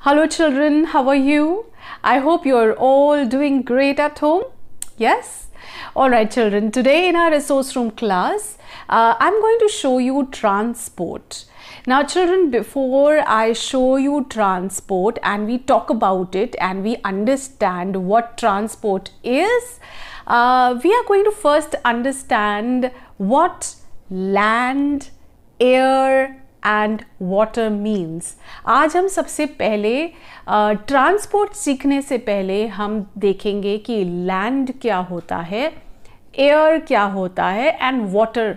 Hello children, how are you? I hope you're all doing great at home. Yes? Alright children, today in our resource room class, I'm going to show you transport. Now children, before I show you transport and we talk about it and we understand what transport is, we are going to first understand what land, air and water means. आज हम सबसे पहले transport सीखने से पहले हम देखेंगे कि लैंड क्या होता है, एयर क्या होता है एंड वाटर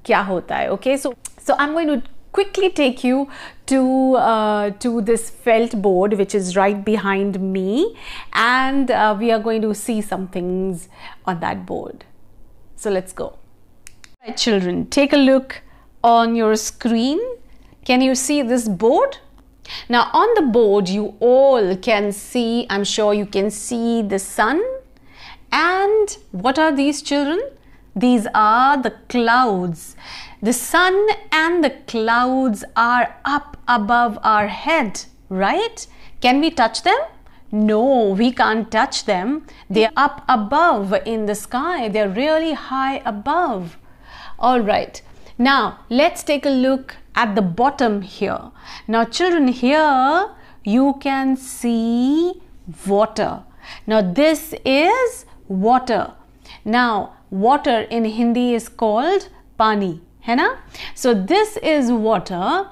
क्या होता है. Okay, so I'm going to quickly take you to this felt board which is right behind me, and we are going to see some things on that board. So let's go. Right, children, take a look on your screen. Can you see this board? Now on the board you all can see, I'm sure you can see the sun. And what are these children? These are the clouds. The sun and the clouds are up above our head, right? Can we touch them? No, we can't touch them. They're up above in the sky. They're really high above. All right. Now, let's take a look at the bottom here. Now, children, here you can see water. Now, this is water. Now, water in Hindi is called pani, hai na? So, this is water,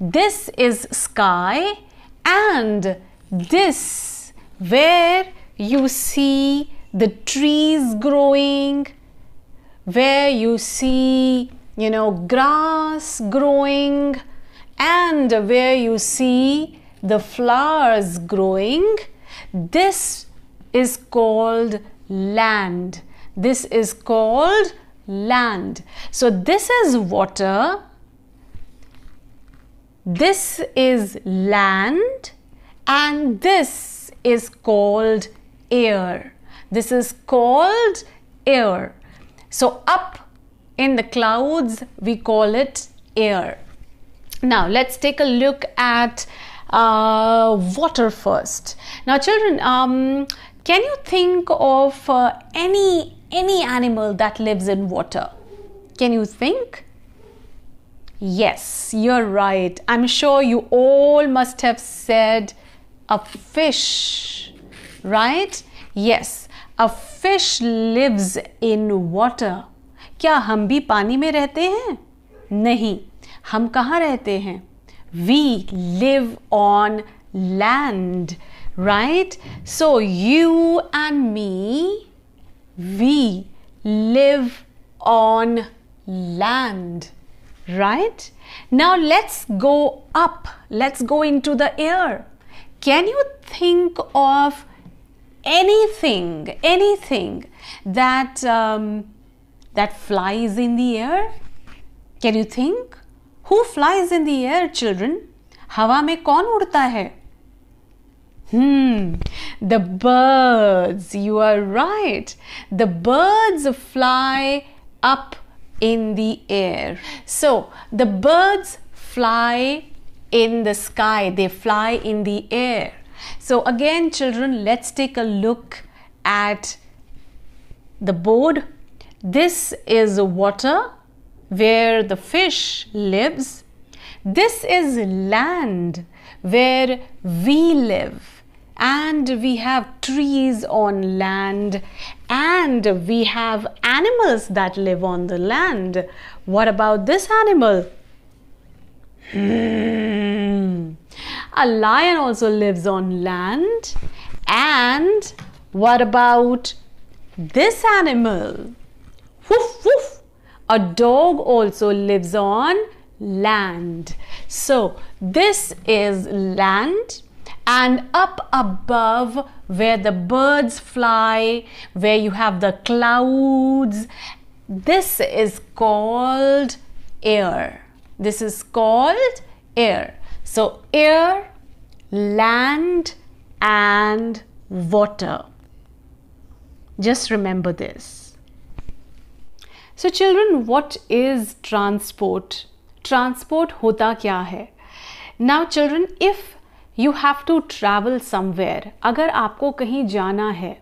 this is sky, and this where you see the trees growing, where you see grass growing, and where you see the flowers growing. This is called land. This is called land. So this is water, this is land, and this is called air. This is called air. So up in the clouds we call it air. Now let's take a look at water first. Now children, can you think of any animal that lives in water? Can you think? Yes, you're right. I'm sure you all must have said a fish, right? Yes, a fish lives in water. क्या हम भी पानी में रहते हैं? नहीं, हम कहाँ रहते हैं? We live on land, right? So you and me, we live on land, right? Now let's go up. Let's go into the air. Can you think of anything that flies in the air? Can you think? Who flies in the air, children? हवा में कौन उड़ता है? The birds. You are right. The birds fly up in the air. So the birds fly in the sky. They fly in the air. So again, children, let's take a look at the board. This is water where the fish lives. This is land where we live, and we have trees on land, and we have animals that live on the land. What about this animal? A lion also lives on land. And what about this animal? Woof, woof. A dog also lives on land. So this is land, and up above where the birds fly, where you have the clouds, this is called air. This is called air. So air, land and water. Just remember this. So children, what is transport? Transport hota kya hai? Now children, if you have to travel somewhere. अगर आपको कहीं जाना है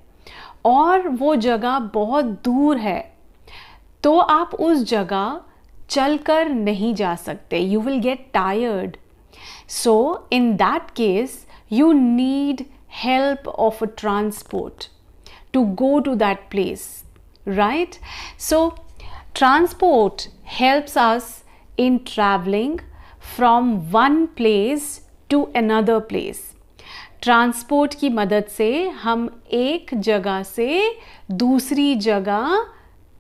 और वो जगह बहुत दूर है तो आप उस जगह चलकर नहीं जा सकते. You will get tired. So in that case you need help of a transport to go to that place, right? So transport helps us in traveling from one place to another place. Transport की मदद से हम एक जगह से दूसरी जगह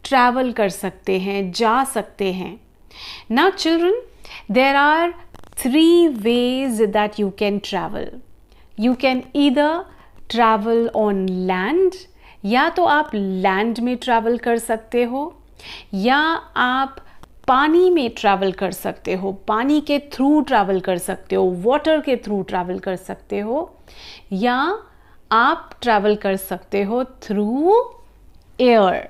travel कर सकते हैं, जा सकते हैं. Now children, there are 3 ways that you can travel. You can either travel on land, या तो आप लैंड में ट्रैवल कर सकते हो, या आप पानी में ट्रैवल कर सकते हो, पानी के थ्रू ट्रैवल कर सकते हो, वाटर के थ्रू ट्रैवल कर सकते हो, या आप ट्रैवल कर सकते हो through air.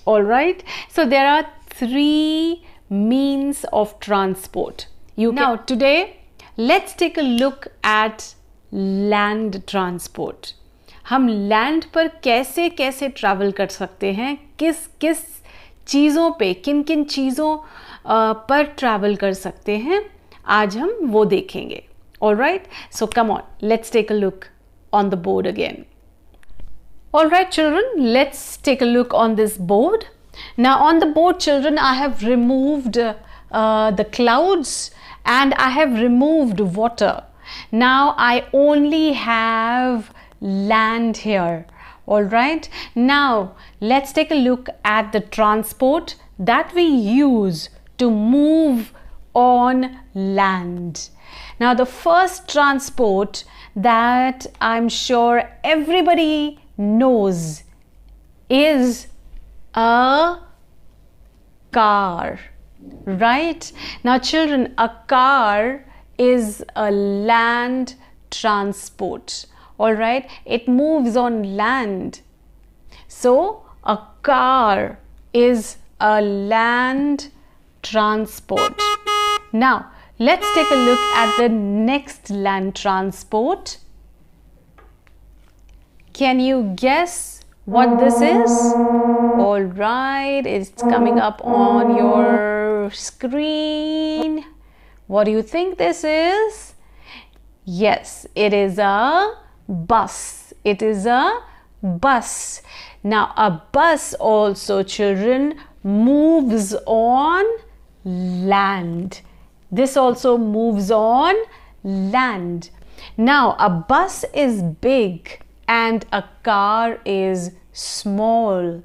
Alright, so there are 3 means of transport. Now today let's take a look at land transport. हम लैंड पर कैसे कैसे ट्रैवल कर सकते हैं, किस किस चीज़ों पे, किन किन चीज़ों पर ट्रैवल कर सकते हैं, आज हम वो देखेंगे. Alright, so come on, let's take a look on the board again. Alright children, let's take a look on this board. Now on the board children, I have removed the clouds and I have removed water. Now I only have land here. Alright, now let's take a look at the transport that we use to move on land. Now the first transport that I'm sure everybody knows is a car, right? Now children, a car is a land transport. All right, it moves on land. So a car is a land transport. Now let's take a look at the next land transport. Can you guess what this is? All right, it's coming up on your screen. What do you think this is? Yes, it is a bus. It is a bus. Now a bus also children moves on land. This also moves on land. Now a bus is big and a car is small.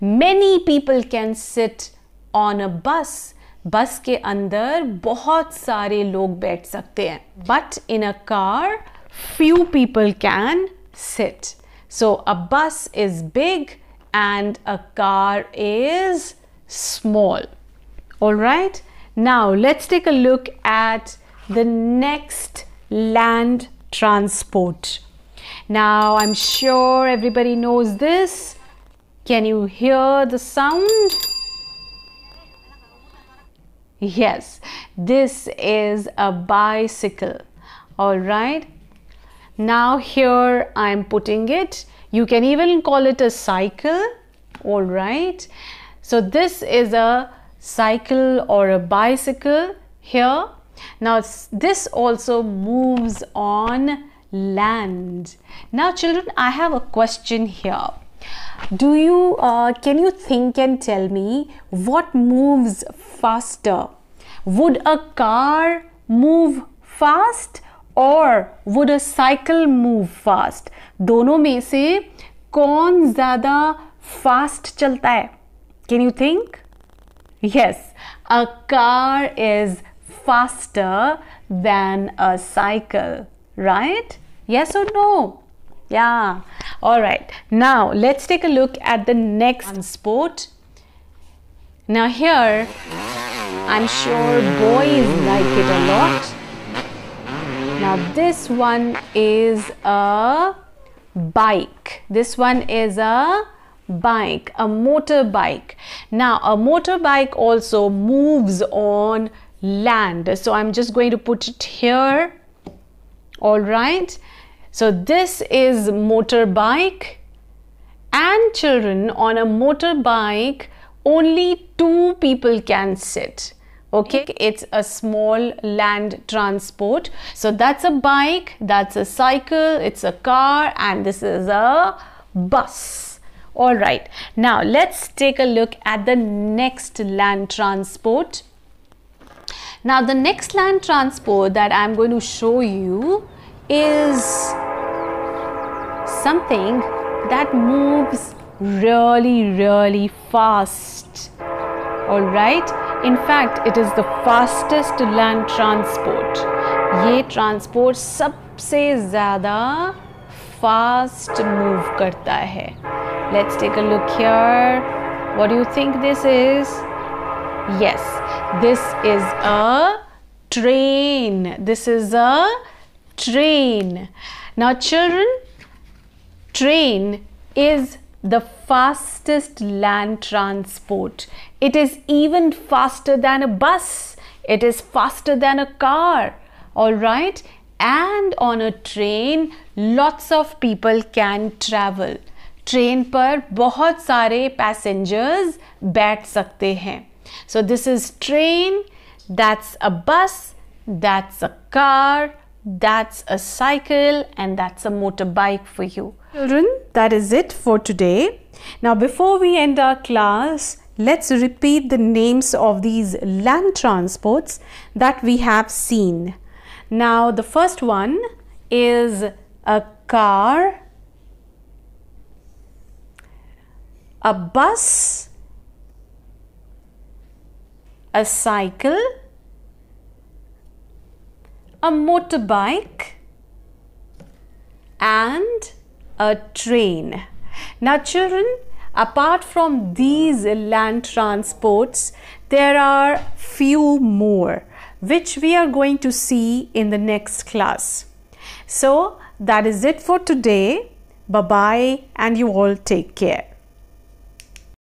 Many people can sit on a bus. बस के अंदर बहुत सारे लोग बैठ सकते हैं. But in a car, few people can sit. So a bus is big and a car is small. All right. Now let's take a look at the next land transport. Now I'm sure everybody knows this. Can you hear the sound? Yes, this is a bicycle. All right. Now here I'm putting it. You can even call it a cycle. All right. So this is a cycle or a bicycle here. Now this also moves on land. Now children, I have a question here. Do you can you think and tell me what moves faster? Would a car move fast or would a cycle move fast? दोनों में से कौन ज़्यादा fast चलता है? Can you think? Yes, a car is faster than a cycle, right? Yes or no? Yeah. All right. Now let's take a look at the next transport. Now here, I'm sure boys like it a lot. Now this one is a bike. This one is a bike, a motorbike. Now a motorbike also moves on land. So I'm just going to put it here. All right. So this is motorbike, and children, on a motorbike only 2 people can sit. Okay, it's a small land transport. So that's a bike, that's a cycle, it's a car, and this is a bus. All right, now let's take a look at the next land transport. Now the next land transport that I'm going to show you is something that moves really fast. All right, in fact it is the fastest land transport. ये transport सबसे ज़्यादा fast move करता है. Let's take a look here. What do you think this is? Yes, this is a train. This is a train. Now children, train is the fastest land transport. It is even faster than a bus. It is faster than a car. All right, and on a train lots of people can travel. Train पर बहुत सारे passengers बैठ सकते हैं. So this is train, that's a bus, that's a car, that's a cycle, and that's a motorbike for you. Children, that is it for today. Now before we end our class, let's repeat the names of these land transports that we have seen. Now the first one is a car, a bus, a cycle, a motorbike, and a train. Now children, apart from these land transports, there are few more which we are going to see in the next class. So that is it for today. Bye bye, and you all take care.